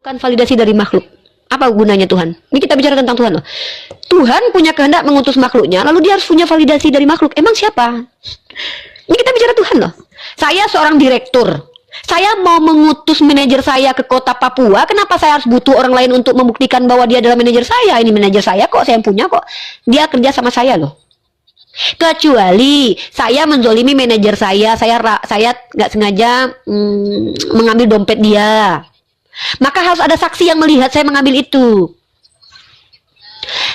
bukan validasi dari makhluk. Apa gunanya Tuhan? Ini kita bicara tentang Tuhan loh. Tuhan punya kehendak mengutus makhluknya, lalu dia harus punya validasi dari makhluk. Emang siapa? Ini kita bicara Tuhan loh. Saya seorang direktur. Saya mau mengutus manajer saya ke kota Papua. Kenapa saya harus butuh orang lain untuk membuktikan bahwa dia adalah manajer saya? Ini manajer saya kok, saya yang punya kok. Dia kerja sama saya loh. Kecuali saya menzolimi manajer saya nggak sengaja mengambil dompet dia. Maka harus ada saksi yang melihat saya mengambil itu.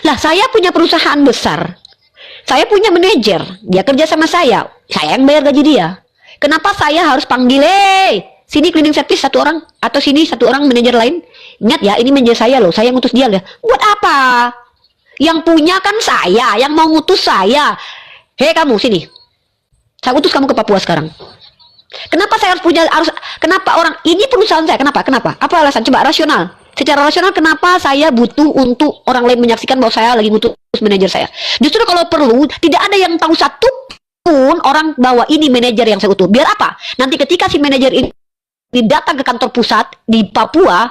Lah, saya punya perusahaan besar. Saya punya manajer, dia kerja sama saya yang bayar gaji dia. Kenapa saya harus panggil, sini cleaning service satu orang, atau sini satu orang manajer lain. Ingat ya, ini manajer saya loh, saya ngutus dia loh. Buat apa? Yang punya kan saya, yang mau ngutus saya. Hei kamu, sini. Saya utus kamu ke Papua sekarang. Kenapa saya kenapa orang, ini perusahaan saya, kenapa? Apa alasan? Coba rasional. Secara rasional, kenapa saya butuh untuk orang lain menyaksikan bahwa saya lagi ngutus manajer saya? Justru kalau perlu, tidak ada yang tahu satu pun orang bahwa ini manajer yang saya utus. Biar apa? Nanti ketika si manajer ini datang ke kantor pusat di Papua,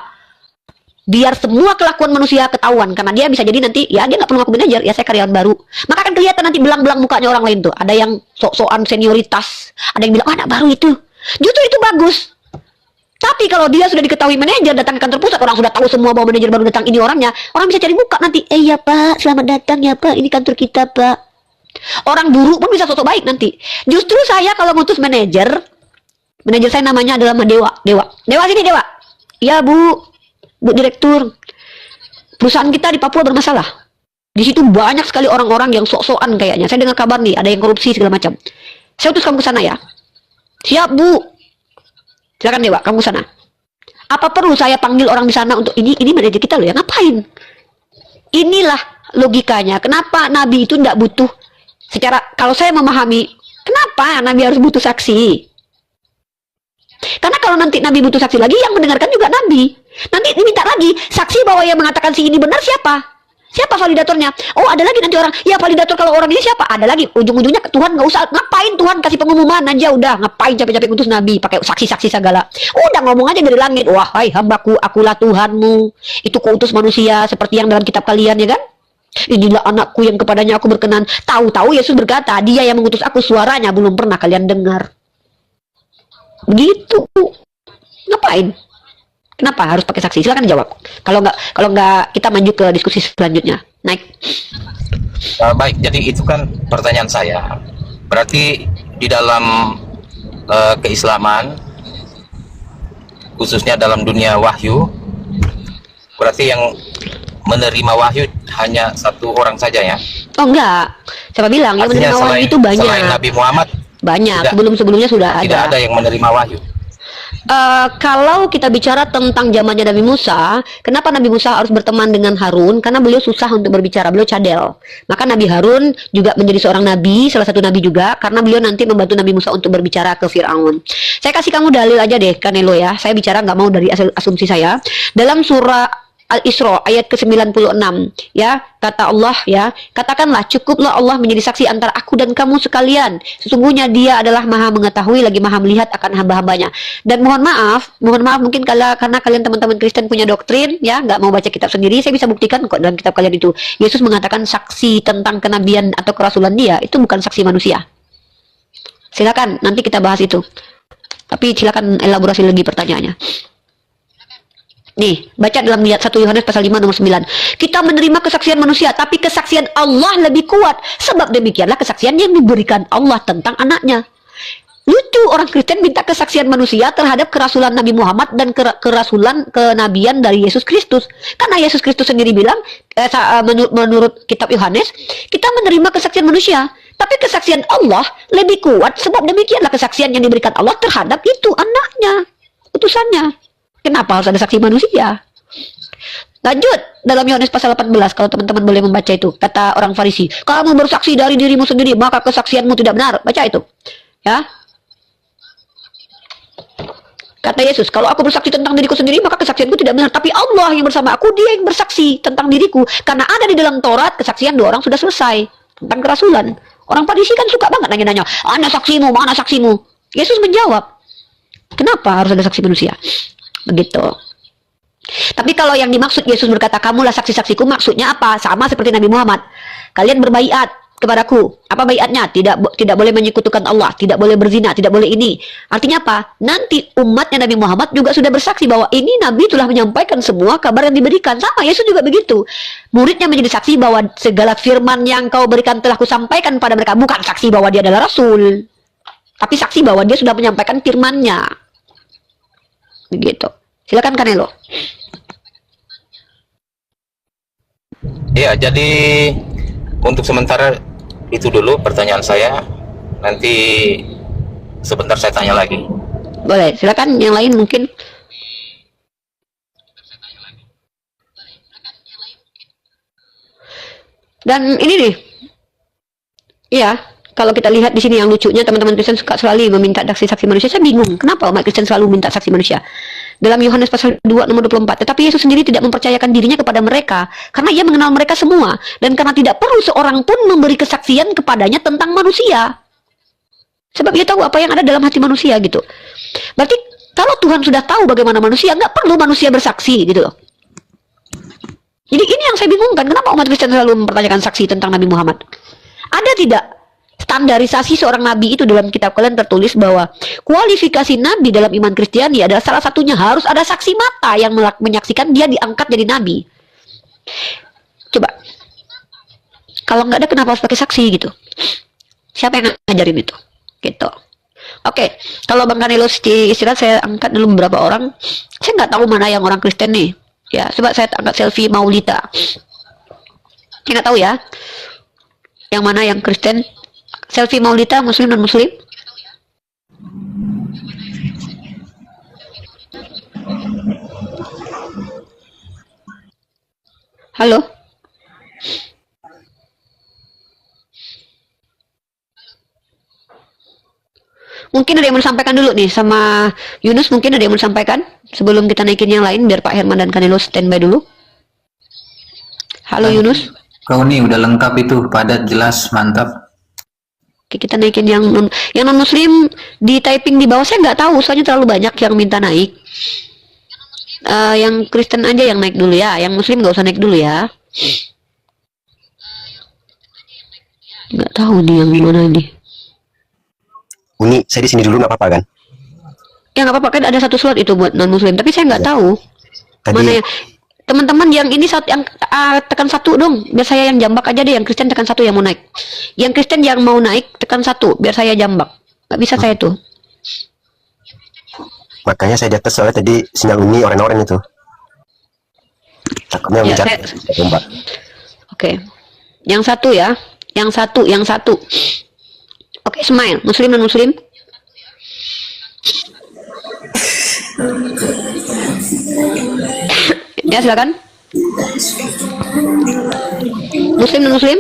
biar semua kelakuan manusia ketahuan. Karena dia bisa jadi nanti, ya dia nggak perlu ngaku manajer, ya saya karyawan baru. Maka akan kelihatan nanti belang-belang mukanya orang lain tuh. Ada yang sok-sokan senioritas, ada yang bilang, anak baru itu. Justru itu bagus. Tapi kalau dia sudah diketahui manajer datang ke kantor pusat, orang sudah tahu semua bahwa manajer baru datang ini orangnya, orang bisa cari muka nanti. Ya Pak, selamat datang ya Pak, ini kantor kita Pak. Orang buruk pun bisa sosok baik nanti. Justru saya kalau ngutus manajer saya namanya adalah Dewa sini Dewa. Ya Bu Direktur, perusahaan kita di Papua bermasalah. Di situ banyak sekali orang-orang yang sok-sokan kayaknya. Saya dengar kabar nih, ada yang korupsi segala macam. Saya utus kamu ke sana ya. Siap Bu. Silakan Dewa, kamu sana. Apa perlu saya panggil orang di sana untuk ini manajer kita loh ya, ngapain? Inilah logikanya. Kenapa Nabi itu tidak butuh secara, kalau saya memahami, kenapa Nabi harus butuh saksi? Karena kalau nanti Nabi butuh saksi lagi, yang mendengarkan juga Nabi. Nanti diminta lagi saksi bahwa yang mengatakan si ini benar siapa? Siapa validatornya? Oh, ada lagi nanti orang. Ya, validator kalau orang ini siapa? Ada lagi. Ujung-ujungnya Tuhan nggak usah. Ngapain Tuhan kasih pengumuman aja udah. Ngapain capek-capek utus Nabi pakai saksi-saksi segala. Udah ngomong aja dari langit. Wahai hambaku, akulah Tuhanmu. Itu kuutus manusia seperti yang dalam kitab kalian ya kan? Inilah anakku yang kepadanya aku berkenan. Tahu-tahu Yesus berkata, dia yang mengutus aku, suaranya belum pernah kalian dengar. Begitu. Ngapain? Kenapa harus pakai saksi? Silakan jawab. Kalau nggak kita maju ke diskusi selanjutnya. Naik. Baik, jadi itu kan pertanyaan saya. Berarti di dalam keislaman, khususnya dalam dunia wahyu, berarti yang menerima wahyu hanya satu orang saja ya? Oh enggak. Siapa bilang? Yang menerima wahyu itu banyak. Selain Nabi Muhammad? Banyak. Sebelum-sebelumnya sudah ada. Tidak ada yang menerima wahyu. Kalau kita bicara tentang zamannya Nabi Musa, kenapa Nabi Musa harus berteman dengan Harun? Karena beliau susah untuk berbicara, beliau cadel. Maka Nabi Harun juga menjadi seorang nabi, salah satu nabi juga, karena beliau nanti membantu Nabi Musa untuk berbicara ke Fir'aun. Saya kasih kamu dalil aja deh, Kanelo ya. Saya bicara nggak mau dari asumsi saya. Dalam surah Al-Isra ayat ke-96 ya, kata Allah ya, katakanlah cukuplah Allah menjadi saksi antara aku dan kamu sekalian, sesungguhnya dia adalah maha mengetahui lagi maha melihat akan hamba-hambanya. Dan mohon maaf mungkin karena kalian teman-teman Kristen punya doktrin ya, nggak mau baca kitab sendiri, saya bisa buktikan kok dalam kitab kalian itu Yesus mengatakan saksi tentang kenabian atau kerasulan dia itu bukan saksi manusia. Silakan nanti kita bahas itu, tapi silakan elaborasi lagi pertanyaannya. Nih, baca dalam 1 Yohanes pasal 5 nomor 9. Kita menerima kesaksian manusia, tapi kesaksian Allah lebih kuat. Sebab demikianlah kesaksian yang diberikan Allah tentang anaknya. Lucu, orang Kristen minta kesaksian manusia terhadap kerasulan Nabi Muhammad dan kerasulan kenabian dari Yesus Kristus. Karena Yesus Kristus sendiri bilang, menurut kitab Yohanes, kita menerima kesaksian manusia. Tapi kesaksian Allah lebih kuat, sebab demikianlah kesaksian yang diberikan Allah terhadap itu anaknya, utusannya. Kenapa harus ada saksi manusia? Lanjut dalam Yohanes pasal 18, kalau teman-teman boleh membaca itu. Kata orang Farisi, kamu bersaksi dari dirimu sendiri, maka kesaksianmu tidak benar. Baca itu ya. Kata Yesus, kalau aku bersaksi tentang diriku sendiri, maka kesaksianku tidak benar. Tapi Allah yang bersama aku, dia yang bersaksi tentang diriku. Karena ada di dalam Taurat, kesaksian 2 orang sudah selesai tentang kerasulan. Orang Farisi kan suka banget nanya-nanya, mana saksimu, mana saksimu? Yesus menjawab, kenapa harus ada saksi manusia? Begitu. Tapi kalau yang dimaksud Yesus berkata, kamulah saksi-saksiku, maksudnya apa? Sama seperti Nabi Muhammad. Kalian berbaiat kepadaku. Apa baiatnya? Tidak boleh menyekutukan Allah, tidak boleh berzina, tidak boleh ini. Artinya apa? Nanti umatnya Nabi Muhammad juga sudah bersaksi bahwa ini Nabi telah menyampaikan semua kabar yang diberikan. Sama Yesus juga begitu. Muridnya menjadi saksi bahwa segala firman yang kau berikan telah kusampaikan pada mereka. Bukan saksi bahwa dia adalah Rasul, tapi saksi bahwa dia sudah menyampaikan firman-Nya. Begitu. Silakan Kanelo. Ya, jadi untuk sementara itu dulu pertanyaan saya. Nanti sebentar saya tanya lagi. Boleh, silakan yang lain mungkin. Dan ini nih. Iya, kalau kita lihat di sini yang lucunya, teman-teman Kristen suka selalu meminta saksi-saksi manusia. Saya bingung, kenapa umat Kristen selalu minta saksi manusia? Dalam Yohanes pasal 2 nomor 24, tetapi Yesus sendiri tidak mempercayakan dirinya kepada mereka karena ia mengenal mereka semua, dan karena tidak perlu seorang pun memberi kesaksian kepadanya tentang manusia. Sebab ia tahu apa yang ada dalam hati manusia gitu. Berarti kalau Tuhan sudah tahu bagaimana manusia, nggak perlu manusia bersaksi gitu loh. Jadi ini yang saya bingungkan, kenapa umat Kristen selalu mempertanyakan saksi tentang Nabi Muhammad? Ada tidak standarisasi seorang nabi itu? Dalam kitab kalian tertulis bahwa kualifikasi nabi dalam iman Kristiani adalah salah satunya harus ada saksi mata yang menyaksikan dia diangkat jadi nabi. Coba, kalau nggak ada kenapa harus pakai saksi gitu? Siapa yang ngajarin itu? Gitu. Oke, kalau Bang Kanelo istirahat, saya angkat dulu beberapa orang. Saya nggak tahu mana yang orang Kristen nih. Ya, coba saya angkat selfie Maulita. Saya nggak tahu ya. Yang mana yang Kristen? Selfie Maulita, Muslim dan Muslim? Halo? Mungkin ada yang mau disampaikan dulu nih sama Yunus, mungkin ada yang mau disampaikan sebelum kita naikin yang lain, biar Pak Herman dan Kanelo standby dulu. Halo Yunus. Kau nih udah lengkap itu, padat, jelas, mantap. Oke, kita naikin yang non Muslim di typing di bawah. Saya nggak tahu, soalnya terlalu banyak yang minta naik. Yang Kristen aja yang naik dulu ya, yang Muslim nggak usah naik dulu ya. Nggak tahu nih yang mana nih. Uni, saya di sini dulu nggak apa-apa kan? Ya nggak apa-apa, kan ada satu slot itu buat non Muslim, tapi saya nggak tahu Tadi, mana ya. Teman-teman yang ini yang tekan satu dong, biar saya yang jambak aja deh. Yang Kristen tekan satu yang mau naik. Yang Kristen yang mau naik tekan satu, biar saya jambak. Nggak bisa saya tuh. makanya saya di atas soalnya tadi sinyal Uni oren-oren itu. Takutnya Ya, mencat Mbak. Oke. Yang satu ya. Yang satu. Oke, smile. Muslim dan Muslim. Ya, silakan. Muslim dan Muslim.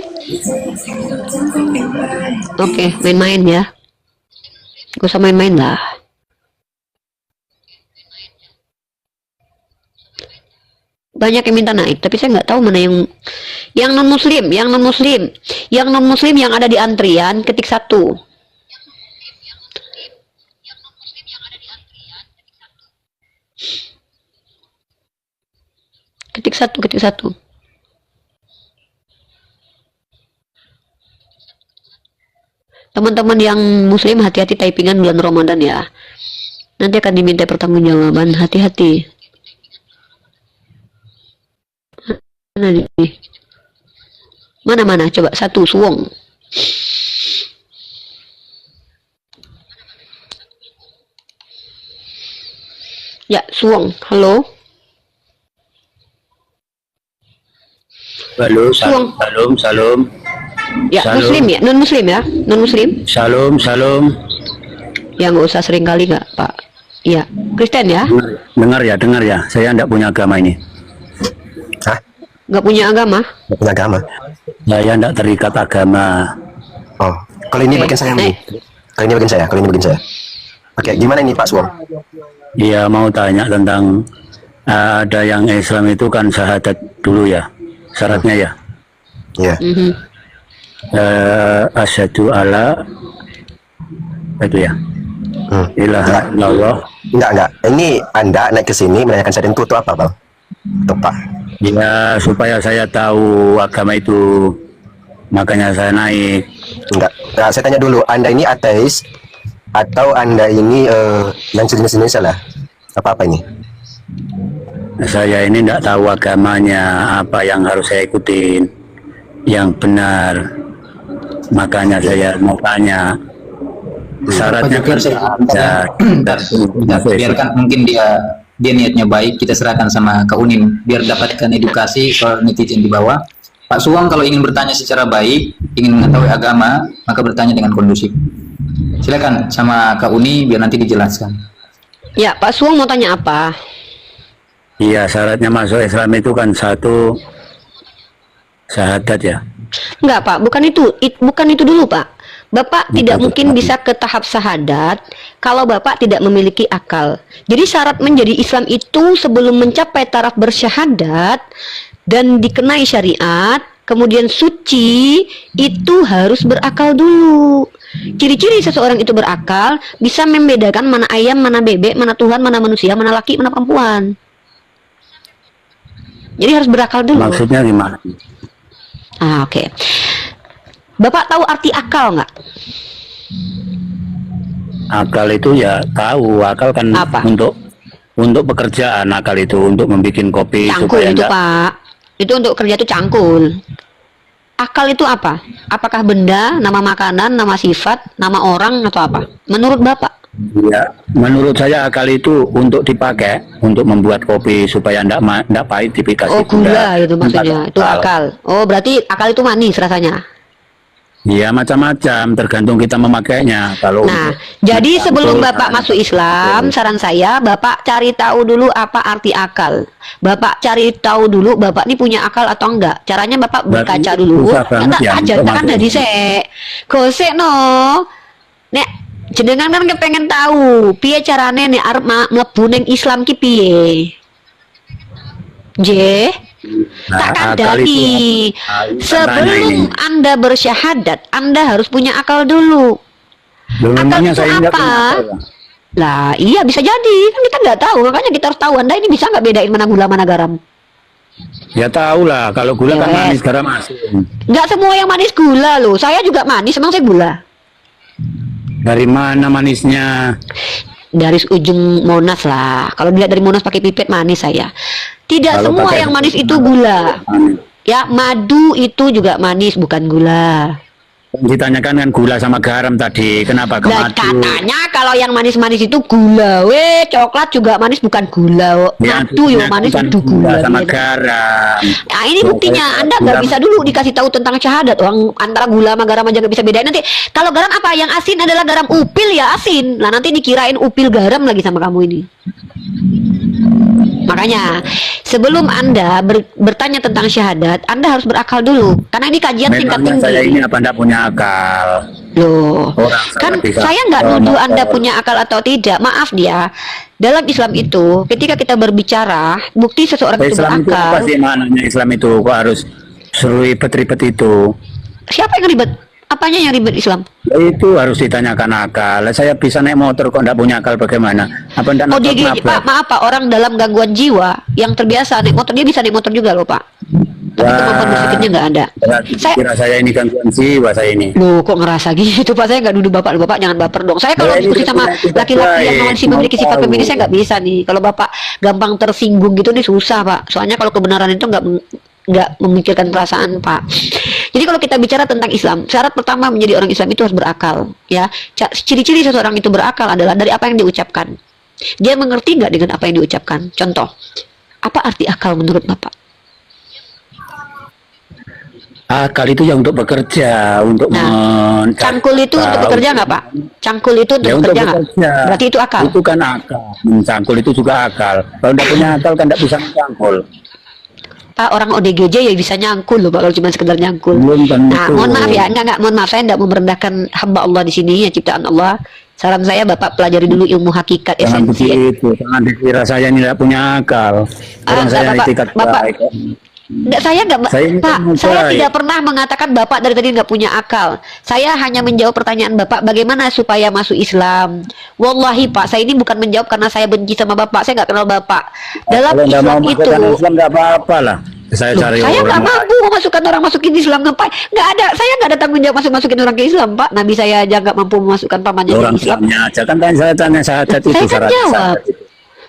Oke, main-main ya. Gak usah main-main lah. Banyak yang minta naik, tapi saya nggak tahu mana yang non Muslim, yang non Muslim yang ada di antrian, ketik satu. Ketik satu. Teman-teman yang Muslim, hati-hati typingan bulan Ramadan ya. Nanti akan diminta pertanggungjawaban, hati-hati. Mana nih? Mana? Coba satu, Suwong. Ya, Suwong. Halo. Halo, Suwong. salam. Ya, Shalom. Muslim ya, non Muslim ya, non Muslim. Salam. Ya nggak usah sering kali nggak, Pak. Iya, Kristen ya, Dengar ya. Saya tidak punya agama ini. Hah? nggak punya agama. Nggak punya agama? Saya tidak terikat agama. Oh, kalau ini Oke. bagian saya Uni. Kalau ini bagian saya. Oke, gimana ini Pak Suwong? Iya, mau tanya tentang ada yang Islam itu kan syahadat dulu ya, syaratnya ya. Iya. Asyhadu alla itu ya. Ilaha illallah. Enggak. Ini Anda naik ke sini menanyakan saya itu apa, Bang? Atau Pak? Ya, supaya saya tahu agama itu, makanya saya naik. Enggak. Nah, saya tanya dulu, Anda ini ateis atau Anda ini yang sejenis-jenis lah? Apa-apa ini? Saya ini tidak tahu agamanya, apa yang harus saya ikutin, yang benar. Makanya saya mau tanya. Syaratnya Pak Jokir, kan biarkan mungkin dia niatnya baik, kita serahkan sama Kak Unin biar dapatkan edukasi soal netizen di bawah. Pak Suwang kalau ingin bertanya secara baik, ingin mengetahui agama, maka bertanya dengan kondusif. Silakan sama Kak Uni biar nanti dijelaskan. Ya, Pak Suwang mau tanya apa? Iya, syaratnya masuk Islam itu kan satu syahadat ya. Enggak, Pak, bukan itu dulu, Pak. Bapak tidak itu, mungkin Pak. bisa ke tahap syahadat kalau Bapak tidak memiliki akal. Jadi syarat menjadi Islam itu sebelum mencapai taraf bersyahadat dan dikenai syariat, kemudian suci, itu harus berakal dulu. Ciri-ciri seseorang itu berakal bisa membedakan mana ayam, mana bebek, mana Tuhan, mana manusia, mana laki, mana perempuan. Jadi harus berakal dulu. Maksudnya gimana? Oke. Bapak tahu arti akal nggak? Akal itu ya tahu, akal kan Apa? untuk pekerjaan, akal itu untuk membuat kopi Cangkul supaya itu, enggak. Pak. Itu untuk kerja itu cangkul. Akal itu apa? Apakah benda, nama makanan, nama sifat, nama orang, atau apa? Menurut Bapak? Ya, menurut saya akal itu untuk dipakai untuk membuat kopi supaya enggak pahit dikasih Oh, gula itu maksudnya. Itu akal. Oh, berarti akal itu manis rasanya. Iya, macam-macam tergantung kita memakainya. Kalau Nah, untuk jadi sebelum cangkul, Bapak masuk Islam, saran saya Bapak cari tahu dulu apa arti akal. Bapak cari tahu dulu Bapak ini punya akal atau enggak. Caranya Bapak Berarti berkaca dulu. susah banget ya Aja untuk kan masuk dari Islam. gosek no. Nek jenengan kan kepengen tahu piye carane nek arep mlebu ning Islam ki piye. J. Tak akal kandhani. itu tanya Sebelum ini. Anda bersyahadat, Anda harus punya akal dulu. Loh, Akal memangnya itu saya enggak apa? punya akal, ya? Lah, iya bisa jadi. Kan kita nggak tahu, makanya kita harus tahu. Anda ini bisa nggak bedain mana gula mana garam? Ya tahu lah, kalau gula kan Yes. manis, garam asin. Nggak semua yang manis gula loh. Saya juga manis, emang saya gula. Dari mana manisnya? Dari ujung Monas lah. Kalau dilihat dari Monas pakai pipet manis saya. Tidak Kalau semua pakai yang manis itu gula. Ya, madu itu juga manis, bukan gula. Ditanyakan kan gula sama garam tadi, kenapa ke Nah, madu? katanya kalau yang manis-manis itu gula. Weh, coklat juga manis bukan gula. Ya, Madu yo ditanyakan manis kan itu gula. sama Gitu. garam. Nah, ini buktinya. Anda nggak bisa dulu dikasih tahu tentang syahadat. Orang antara gula sama garam aja nggak bisa bedain. Nanti kalau garam apa? Yang asin adalah garam upil ya asin. Nah, nanti dikirain upil garam lagi sama kamu ini. Makanya sebelum Anda bertanya tentang syahadat, Anda harus berakal dulu. Karena ini kajian tingkat Memangnya saya ini tinggi. apa enggak punya akal? Loh, Orang kan bisa saya nggak bawa nuduh motor. Anda punya akal atau tidak. Maaf dia. Dalam Islam itu, ketika kita berbicara, bukti seseorang itu Islam itu apa berakal. sih maknanya Islam itu? Kok harus ribet-ribet itu? Siapa yang ribet? Apanya yang ribet Islam? Ya, itu harus ditanyakan akal. Saya bisa naik motor kok enggak punya akal bagaimana? Apa enggak ODGJ, Pak, maaf Pak, orang dalam gangguan jiwa yang terbiasa naik motor, dia bisa naik motor juga loh Pak. Tapi kemampuan berpikirnya nggak ada. Saya- Kira saya ini gangguan jiwa saya ini. Loh, kok ngerasa gitu Pak? Saya nggak nuduh Bapak, loh, Bapak jangan baper dong. Saya kalau Ya, ini diskusi sama tidak laki-laki yang baik. masih memiliki Mau sifat tahu. feminis, saya nggak bisa nih. Kalau Bapak gampang tersinggung gitu nih susah Pak. Soalnya kalau kebenaran itu nggak memikirkan perasaan Pak. Jadi kalau kita bicara tentang Islam, syarat pertama menjadi orang Islam itu harus berakal. Ya, ciri-ciri seseorang itu berakal adalah dari apa yang diucapkan. Dia mengerti nggak dengan apa yang diucapkan? Contoh, apa arti akal menurut Bapak? Akal itu yang untuk bekerja, untuk Nah, cangkul itu untuk bekerja nggak Pak? Cangkul itu untuk Ya, untuk bekerja nggak? bekerja. Berarti itu akal. Itu kan akal. Cangkul itu juga akal. Kalau tidak punya akal kan tidak bisa mencangkul. Pak, orang ODGJ ya bisa nyangkul loh Pak, kalau cuma sekedar nyangkul. Belum tentu. Nah, mohon maaf ya, enggak, mohon maaf, saya enggak mau merendahkan hamba Allah di sini, ya ciptaan Allah. Saran saya Bapak pelajari dulu ilmu hakikat Jangan esensi. begitu. Jangan dikira saya ini tidak punya akal. Orang saya Bapak, etikat Bapak, baik. enggak, saya enggak, Saya ini Pak, kan saya baik. tidak pernah mengatakan Bapak dari tadi enggak punya akal. Saya hanya menjawab pertanyaan Bapak, bagaimana supaya masuk Islam, Wallahi Pak, saya ini bukan menjawab karena saya benci sama Bapak. Saya nggak kenal Bapak. Dalam Kalau nggak Islam mau itu, masukkan Islam nggak apa-apa lah. Saya loh, cari saya nggak orang mampu memasukkan orang masukin Islam, ngapain? Nggak ada, saya nggak ada tanggung jawab masukin orang ke Islam, Pak. Nabi saya aja nggak mampu memasukkan pamannya orang ke Islam. Islamnya aja kan saya tanya syahadat itu Saya kan syarat jawab.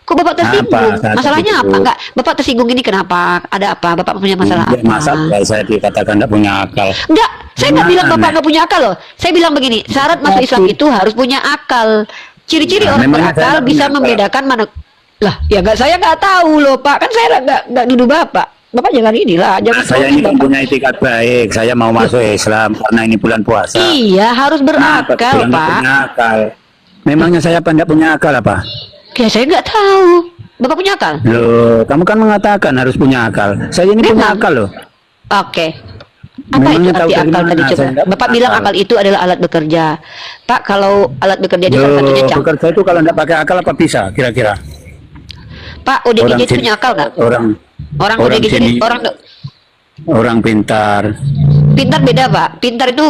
Kok Bapak tersinggung? Apa? Masalahnya Itu. apa? Enggak, Bapak tersinggung ini kenapa? Ada apa? Bapak punya masalah apa? Masa kalau saya dikatakan tidak punya akal. Enggak, saya nggak bilang Bapak Gimana? nggak punya akal loh. Saya bilang begini, syarat masuk Islam itu harus punya akal. Ciri-ciri Nah, orang memangnya berakal saya nggak bisa punya akal. membedakan mana. Lah, ya nggak, saya nggak tahu loh Pak. Kan saya nggak nuduh Bapak. Bapak jangan inilah, jangan Nah, saya ini Bapak. mempunyai itikat baik. Saya mau masuk Islam karena ini bulan puasa. Iya, harus Kenapa berakal bilang nggak Pak. punya akal? Memangnya saya apa tidak punya akal apa? Ya saya nggak tahu. Bapak punya akal? Loh, kamu kan mengatakan harus punya akal. Saya ini punya Memang. akal loh. Oke. Apa Memangnya itu tahu arti dari akal mana? tadi coba? Saya nggak Bapak punya bilang akal. akal itu adalah alat bekerja. Pak, kalau alat bekerja itu salah satunya Loh, cang. bekerja itu kalau tidak pakai akal apa bisa kira-kira? Pak, ODGJ itu sini- punya akal nggak? Orang Orang orang ODGJ sini- orang pintar. pintar beda Pak. Pintar itu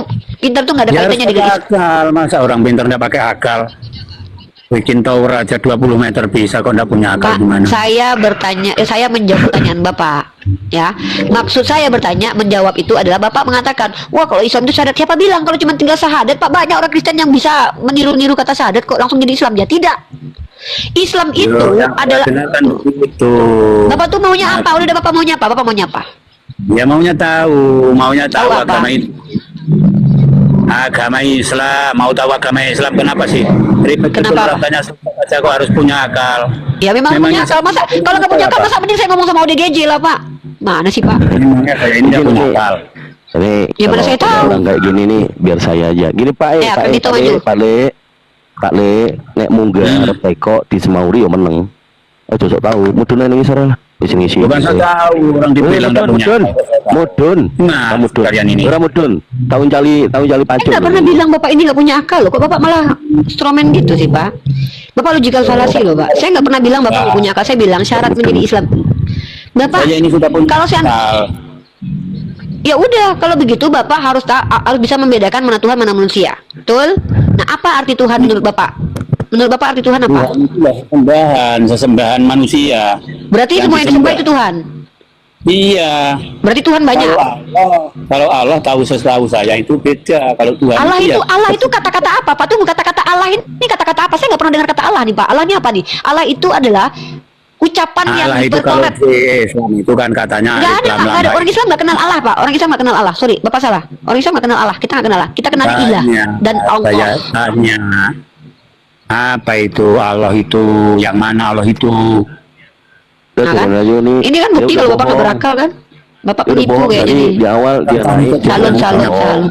nggak ada Ya harus kaitannya dengan pakai akal. Masa orang pintar tidak pakai akal? Bikin tower aja 20 meter bisa, kok tidak punya akal Pak, gimana? saya menjawab pertanyaan Bapak. Ya, maksud saya bertanya, menjawab itu adalah Bapak mengatakan, wah kalau Islam itu syahadat. Siapa bilang kalau cuma tinggal syahadat? Pak, banyak orang Kristen yang bisa meniru-niru kata syahadat kok langsung jadi Islam. Ya tidak. Islam itu Loh, yang adalah. benar kan begitu. Bapak tuh maunya apa? Udah Bapak maunya apa? Bapak maunya apa? Ya maunya tahu Tahu apa? agama itu. Agama Islam, mau tahu agama Islam kenapa sih? Ribet betul Kenapa? rasanya saja kok harus punya akal. Ya memang punya Memangnya akal. Masa kalau nggak punya akal, masa mending saya ngomong sama ODGJ lah Pak. Mana sih Pak? Memangnya saya ini tidak Gini, punya akal. Ini Ya, mana kalau saya tahu. orang kayak gini nih biar saya aja. Gini Pak Ya, Pak Kak Dito maju. Pak Le nek munggah arep teko di Semauri yo meneng. Aja sok tahu, mudune ning isor lah. Wis ngisi. Bukan saya tahu orang dibilang tidak punya mudun. akal. Mudun. Nah, Mudun. kalian ini. Ora mudun. Tahun jali Saya pacul. nggak pernah bilang Bapak ini nggak punya akal loh. Kok Bapak malah stromen gitu sih Pak? Bapak logical fallacy loh Pak. Saya nggak pernah bilang Bapak nggak punya akal. Saya bilang syarat menjadi Islam. Bapak, Saya ini sudah punya kalau saya akal. ya udah kalau begitu Bapak harus bisa membedakan mana Tuhan mana manusia. Betul? Nah apa arti Tuhan menurut Bapak? Menurut Bapak arti Tuhan apa? Tuhan itulah sesembahan manusia. Berarti semua yang disembah itu Tuhan. Iya. Berarti Tuhan banyak. Kalau Allah tahu setahu saya itu beda. Kalau Tuhan Allah itu kata-kata apa Pak? Tunggu, kata-kata Allah ini kata-kata apa? Saya nggak pernah dengar kata Allah nih Pak. Allah ini apa nih? Allah itu adalah ucapan yang Allah itu kalau berkorat. di Islam itu kan katanya Nggak ada, Islam nggak ada. lambai. Orang Islam nggak kenal Allah Pak. Orang Islam nggak kenal Allah. Sorry, Bapak salah. Orang Islam nggak kenal Allah. Kita nggak kenal Allah. Kita kenal ilah dan Saya Allah. tanya, apa itu Allah itu? Yang mana Allah itu? Nah, kan? Ini kan bukti kalau Bapak nggak berakal kan? Bapak penipu kayaknya nih. Di awal dia naik. Salun.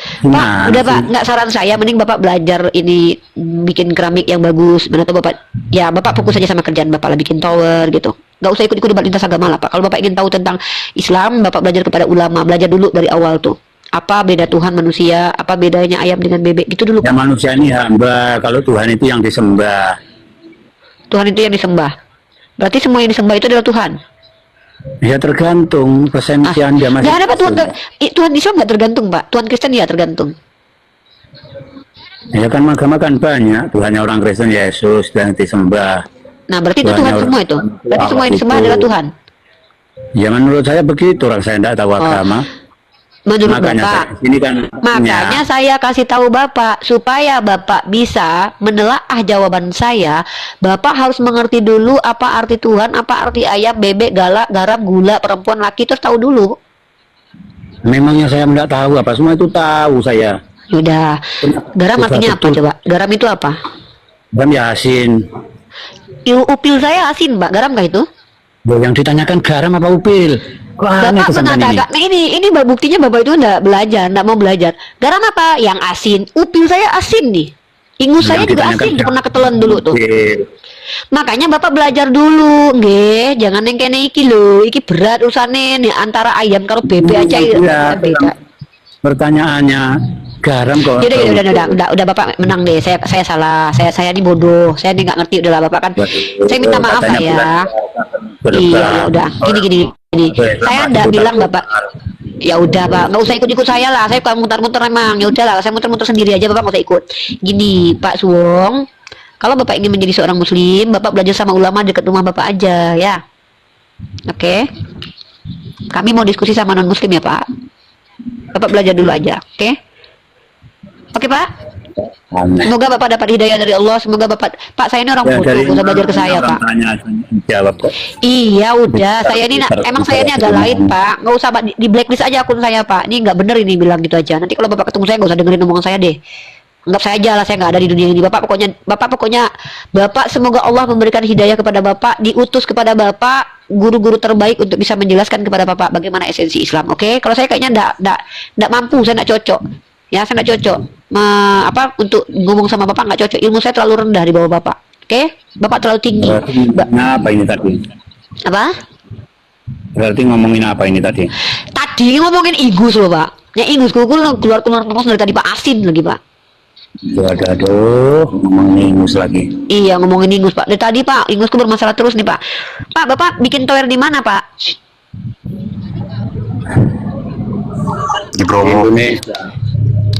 Pak, Nah, udah Pak, nggak, saran saya mending Bapak belajar ini bikin keramik yang bagus. Mana tuh Bapak? Ya Bapak fokus aja sama kerjaan Bapak lah, bikin tower gitu. Nggak usah ikut-ikut debat lintas agama lah Pak. Kalau Bapak ingin tahu tentang Islam, Bapak belajar kepada ulama, belajar dulu dari awal tuh. Apa beda Tuhan manusia? Apa bedanya ayam dengan bebek? Gitu dulu ya Pak. manusia ini hamba. Kalau Tuhan itu yang disembah. Tuhan itu yang disembah. Berarti semua yang disembah itu adalah Tuhan. Ya tergantung presensi Anda masih. Nggak ada Pak, Tuhan Islam nggak tergantung Pak. Tuhan Kristen ya tergantung. Ya kan agama kan banyak. Tuhannya orang Kristen Yesus dan disembah. Nah berarti itu Tuhannya Tuhan semua orang- itu. Berarti semua yang disembah itu. adalah Tuhan. Ya menurut saya begitu. Orang saya tidak tahu agama. Menurut Makanya Bapak. saya, ini kan Makanya saya kasih tahu Bapak supaya Bapak bisa menelaah jawaban saya. Bapak harus mengerti dulu apa arti Tuhan, apa arti ayam, bebek, galak, garam, gula, perempuan, laki, terus tahu dulu. memangnya saya tidak tahu apa semua itu tahu saya. Yaudah. Garam Sudah artinya apa betul. coba? Garam itu apa? Kan Yasin. Upil saya asin, Mbak. Garam kah itu? Loh, yang ditanyakan garam apa upil? Kok aneh Bapak kesannya ini? mengatakan, nah ini buktinya Bapak itu enggak belajar, enggak mau belajar. Garam apa? Yang asin. Upil saya asin nih. Ingus saya Yang juga ditanyakan asin, garam pernah ketelan dulu tuh. upil. Makanya Bapak belajar dulu, nggih. Jangan yang kene iki lho, iki berat urusane nih antara ayam karo bebek aja Iya, beda. Pertanyaannya garam kok. Udah Bapak menang deh. Saya salah. Saya ini bodoh. Saya ini nggak ngerti, udahlah Bapak kan. Saya minta maaf Pak ya. Iya, ya udah. Gini. Saya enggak bilang Bapak. Ya udah Pak, nggak usah ikut-ikut saya lah. Saya kalau muter-muter emang. Ya udahlah, saya muter-muter sendiri aja Bapak nggak usah ikut. Gini Pak Suwong, Kalau Bapak ingin menjadi seorang muslim, Bapak belajar sama ulama dekat rumah Bapak aja ya. Oke. Kami mau diskusi sama non muslim ya Pak. Bapak belajar dulu aja, oke? Oke Pak. Semoga Bapak dapat hidayah dari Allah. Semoga Bapak, Pak saya ini orang bodoh, nggak usah belajar ke saya Pak. Jawab kok. Iya udah, saya ini emang saya ini agak lain Pak. Nggak usah Pak, di blacklist aja akun saya Pak. Ini nggak bener ini bilang gitu aja. Nanti kalau Bapak ketemu saya nggak usah dengerin omongan saya deh. Anggap saya aja lah, saya nggak ada di dunia ini. Bapak semoga Allah memberikan hidayah kepada Bapak, diutus kepada Bapak guru-guru terbaik untuk bisa menjelaskan kepada Bapak bagaimana esensi Islam. Oke? Kalau saya kayaknya nggak mampu, saya nggak cocok. Ya, saya nggak cocok. Untuk ngomong sama Bapak nggak cocok. Ilmu saya terlalu rendah di bawah Bapak. Oke? Bapak terlalu tinggi. Nah, apa ini tadi? Apa? Berarti ngomongin apa ini tadi? Tadi ngomongin ingus loh Pak. Ya ingus keluar terus dari tadi Pak, asin lagi Pak. Aduh, ngomongin ingus lagi. Iya ngomongin ingus Pak. Dari tadi Pak, ingusku bermasalah terus nih Pak. Pak, Bapak bikin tower di mana Pak? Di Bromo. Indonesia.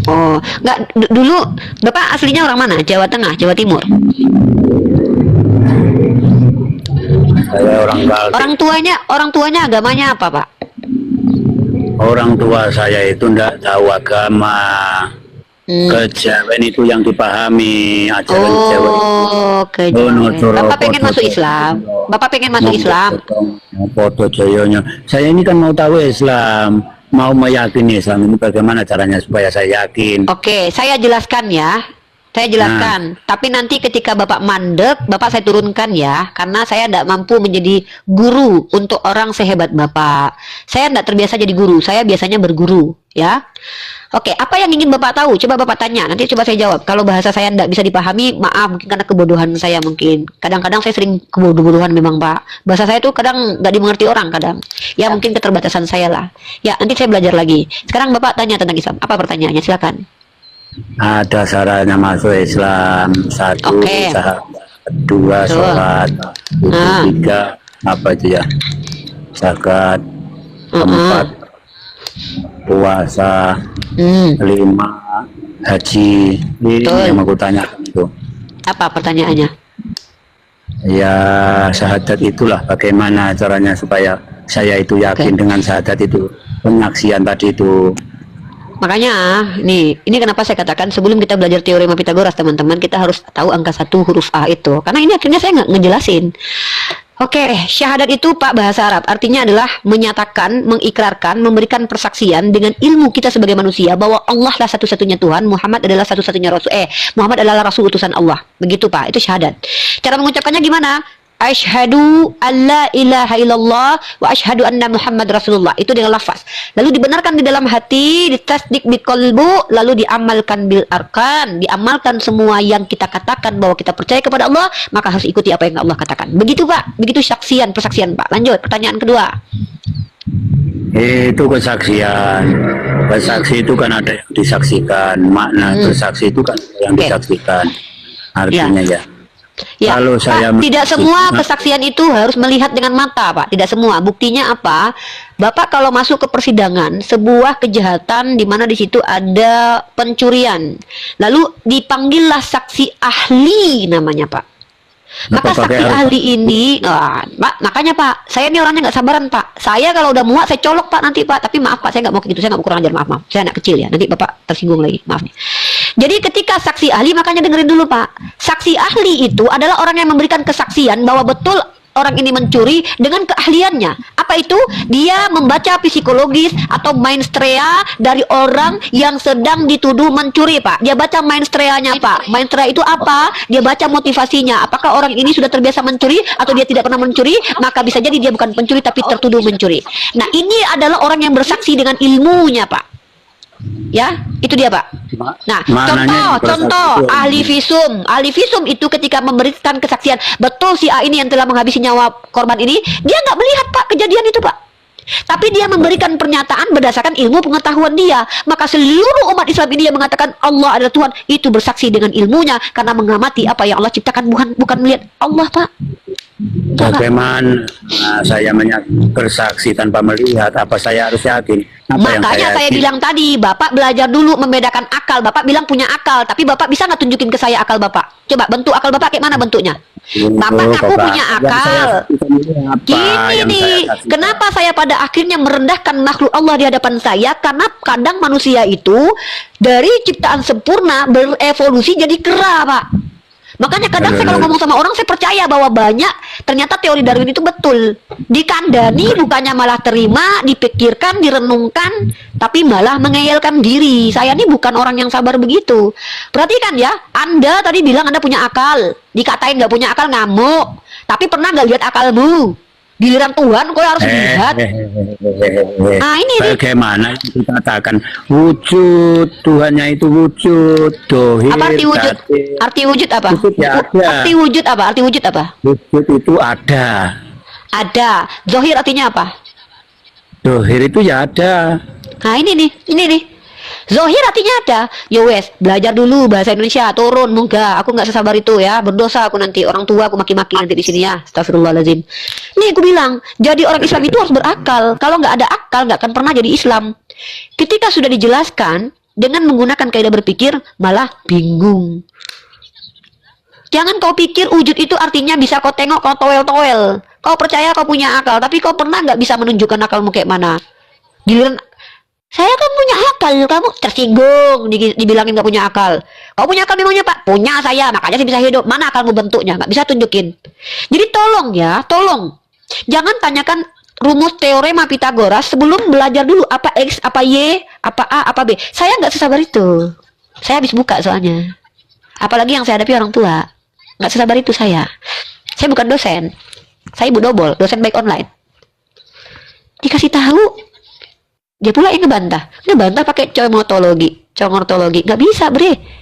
Oh, enggak dulu Bapak aslinya orang mana? Jawa Tengah, Jawa Timur. Saya orang Kaltim. Orang tuanya agamanya apa Pak? Orang tua saya itu ndak tahu agama. Kejawen itu yang dipahami, ajaran Jawa. Oh, kejawen. Bapak pengen masuk Islam. Bapak pengen masuk Islam. Foto Joyonya. Saya ini kan mau tahu Islam, mau meyakini Islam ini bagaimana caranya supaya saya yakin. Oke, saya jelaskan ya. Saya jelaskan. Tapi nanti ketika Bapak mandek, Bapak saya turunkan ya, karena saya tidak mampu menjadi guru untuk orang sehebat Bapak. Saya tidak terbiasa jadi guru. Saya biasanya berguru, ya. Oke, apa yang ingin Bapak tahu? Coba Bapak tanya, nanti coba saya jawab. Kalau bahasa saya tidak bisa dipahami, maaf, mungkin karena kebodohan saya mungkin. Kadang-kadang saya sering kebodohan memang Pak. Bahasa saya tuh kadang nggak dimengerti orang kadang. Ya mungkin keterbatasan saya lah. Ya nanti saya belajar lagi. Sekarang Bapak tanya tentang Islam. Apa pertanyaannya? Silakan. Ada syaratnya masuk Islam. Satu, Oke. syahadat. Dua, Betul. sholat. Tiga, apa itu ya? Zakat. Empat, puasa. Lima, haji. Ini Betul. yang aku tanya itu. Apa pertanyaannya? Ya, syahadat itulah bagaimana caranya supaya saya itu yakin dengan syahadat itu, penyaksian tadi itu. Makanya ini kenapa saya katakan sebelum kita belajar teorema Pitagoras teman-teman, kita harus tahu angka 1 huruf A itu. Karena ini akhirnya saya nggak ngejelasin. Oke, syahadat itu Pak bahasa Arab artinya adalah menyatakan, mengikrarkan, memberikan persaksian dengan ilmu kita sebagai manusia bahwa Allah lah satu-satunya Tuhan, Muhammad adalah satu-satunya Rasul. Muhammad adalah Rasul utusan Allah. Begitu Pak, itu syahadat. Cara mengucapkannya gimana? Asyhadu alla ilaha illallah wa asyhadu anna Muhammad Rasulullah. Itu dengan lafaz. Lalu dibenarkan di dalam hati, ditasdik biqalbu, lalu diamalkan bil arkan, diamalkan semua yang kita katakan bahwa kita percaya kepada Allah, maka harus ikuti apa yang Allah katakan. Begitu Pak, begitu persaksian Pak. Lanjut, pertanyaan kedua. Itu kesaksian. Bersaksi itu kan ada yang disaksikan. Makna bersaksi itu kan ada yang disaksikan. Artinya ya. Ya, kalau saya Pak, tidak semua kesaksian itu harus melihat dengan mata, Pak. Tidak semua. Buktinya apa? Bapak kalau masuk ke persidangan, sebuah kejahatan di mana di situ ada pencurian. Lalu dipanggillah saksi ahli namanya, Pak. Maka saksi ahli ini, Pak, makanya Pak, saya ini orangnya nggak sabaran Pak. Saya kalau udah muak, saya colok Pak nanti Pak. Tapi maaf Pak, saya nggak mau gitu, saya nggak mau kurang ajar, maaf. Saya anak kecil ya, nanti Bapak tersinggung lagi, maaf nih. Jadi ketika saksi ahli, makanya dengerin dulu Pak. Saksi ahli itu adalah orang yang memberikan kesaksian bahwa betul orang ini mencuri dengan keahliannya. Apa itu? Dia membaca psikologis atau mindstrea dari orang yang sedang dituduh mencuri, Pak. Dia baca mindstreanya, Pak. Mindstrea itu apa? Dia baca motivasinya. Apakah orang ini sudah terbiasa mencuri atau dia tidak pernah mencuri? Maka bisa jadi dia bukan pencuri tapi tertuduh mencuri. Nah, ini adalah orang yang bersaksi dengan ilmunya, Pak. Ya, itu dia Pak. Nah, contoh ahli visum itu ketika memberikan kesaksian betul si A ini yang telah menghabisi nyawa korban ini, dia nggak melihat Pak kejadian itu Pak. Tapi dia memberikan pernyataan berdasarkan ilmu pengetahuan dia. Maka seluruh umat Islam ini yang mengatakan Allah adalah Tuhan, itu bersaksi dengan ilmunya karena mengamati apa yang Allah ciptakan, bukan melihat Allah, Pak. Bagaimana saya bersaksi tanpa melihat? Apa saya harus yakin? Apa yang Makanya saya yakin? bilang tadi, Bapak belajar dulu membedakan akal. Bapak bilang punya akal, tapi Bapak bisa nggak tunjukin ke saya akal Bapak? Coba bentuk akal Bapak kayak mana bentuknya? Bapak ngaku punya akal. Gini nih, kenapa saya pada akhirnya merendahkan makhluk Allah di hadapan saya? Karena kadang manusia itu dari ciptaan sempurna berevolusi jadi kera, Pak. Makanya kadang saya kalau ngomong sama orang, saya percaya bahwa banyak ternyata teori Darwin itu betul. Dikandani bukannya malah terima, dipikirkan, direnungkan, tapi malah mengeyelkan diri. Saya ini bukan orang yang sabar begitu. Perhatikan ya, Anda tadi bilang Anda punya akal, dikatain nggak punya akal ngamuk. Tapi pernah nggak lihat akalmu? Giliran Tuhan kau harus lihat. Nah ini nih. Bagaimana dikatakan wujud Tuhannya itu wujud dohir. Apa arti wujud? Datir. Arti wujud apa? Wujud ya ada. Arti wujud apa? Arti wujud apa? Wujud itu ada. Ada. Zohir artinya apa? Dohir itu ya ada. Nah ini nih. Zohir artinya ada. Ya wes, belajar dulu bahasa Indonesia, turun munggah. Aku nggak sesabar itu ya, berdosa aku nanti. Orang tua aku maki-maki nanti di sini ya. Astagfirullahaladzim. Nih aku bilang, jadi orang Islam itu harus berakal. Kalau nggak ada akal, nggak akan pernah jadi Islam. Ketika sudah dijelaskan dengan menggunakan kaidah berpikir, malah bingung. Jangan kau pikir wujud itu artinya bisa kau tengok, kau toel-toel. Kau percaya kau punya akal, tapi kau pernah nggak bisa menunjukkan akalmu kayak mana? Giliran saya kan punya akal, kamu tersinggung dibilangin gak punya akal. Kau punya akal memangnya Pak? Punya saya, makanya saya bisa hidup. Mana akalmu bentuknya? Gak bisa tunjukin. Jadi tolong ya, tolong. Jangan tanyakan rumus teorema Pitagoras sebelum belajar dulu apa X, apa Y, apa A, apa B. Saya nggak sesabar itu. Saya habis buka soalnya. Apalagi yang saya hadapi orang tua. Nggak sesabar itu saya. Saya bukan dosen. Saya ibu dobol, dosen baik online. Dikasih tahu, dia pula yang ngebantah pakai congortologi, nggak bisa bre.